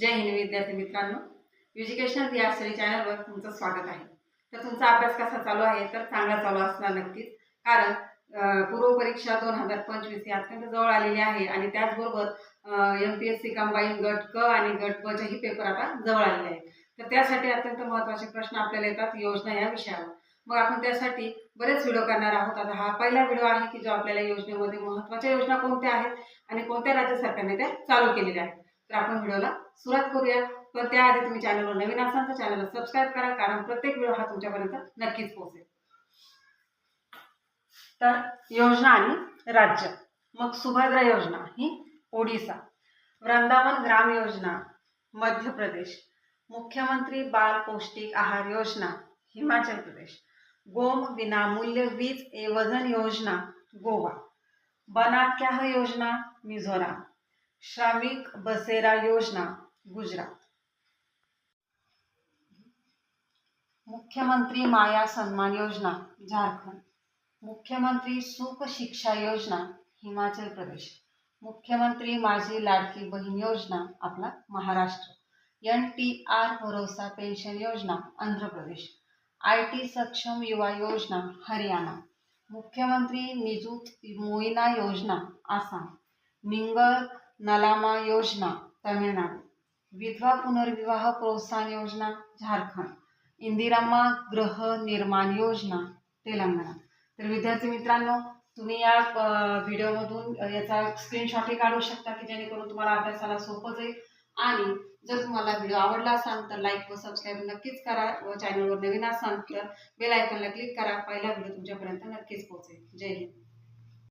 जय हिंद विद्यार्थी मित्रांनो, एज्युकेशनल या स्टडी चॅनलवर तुमचं स्वागत आहे। तर तुमचा अभ्यास कसा चालू आहे? तर चांगला चालू असणार नक्कीच, कारण पूर्व परीक्षा 2025 ही अत्यंत जवळ आलेली आहे आणि त्याचबरोबर MPSC कंबाईन गट क आणि गट ब चेही पेपर आता जवळ आलेले आहेत। तर त्यासाठी अत्यंत महत्त्वाचे प्रश्न आपल्याला येतात योजना या विषयावर। मग आपण त्यासाठी बरेच व्हिडिओ करणार आहोत। आता हा पहिला व्हिडिओ आहे की जो आपल्याला योजनेमध्ये महत्त्वाच्या योजना कोणत्या आहेत आणि कोणत्या राज्य सरकारने त्या चालू केलेल्या आहेत। तर आपण व्हिडिओला सुरुवात करूया। पण त्याआधी तुम्ही चॅनलवर नवीन असाल तर चॅनलला सबस्क्राइब करा, कारण प्रत्येक व्हिडिओ हा तुमच्यापर्यंत नक्कीच पोहोचेल। तर योजना आणि राज्य, मग सुभद्रा योजना ही ओडिसा, वृंदावन ग्राम योजना मध्य प्रदेश, मुख्यमंत्री बाल पौष्टिक आहार योजना हिमाचल प्रदेश, गोम विनामूल्य वीज वजन योजना गोवा, बना क्या योजना मिझोराम, श्रमिक बसेरा योजना गुजरात, मुख्यमंत्री माया सम्मान योजना झारखंड, मुख्यमंत्री सुख शिक्षा योजना हिमाचल प्रदेश, मुख्यमंत्री माझी लाडकी बहीण योजना आपला महाराष्ट्र, NTR भरोसा पेन्शन योजना आंध्र प्रदेश, IT सक्षम युवा योजना हरियाणा, मुख्यमंत्री निजुत मोइना योजना आसाम, निंगल नलामा योजना तमिळनाडू, विधवा पुनर्विवाह प्रोत्साहन योजना झारखंड, इंदिराम्मा गृह निर्माण योजना तेलंगणा। तर विद्यार्थी मित्रांनो, तुम्ही या व्हिडिओमधून याचा स्क्रीनशॉटही काढू शकता की जेणेकरून तुम्हाला अभ्यासाला सोपं जाईल। आणि जर तुम्हाला व्हिडिओ आवडला असेल तर लाईक व सबस्क्राईब नक्कीच करा व चॅनलवर नवीन असाल तर बेल आयकॉनला क्लिक करा। पहिला व्हिडिओ तुमच्यापर्यंत नक्कीच पोहोचेल। जय हिंद।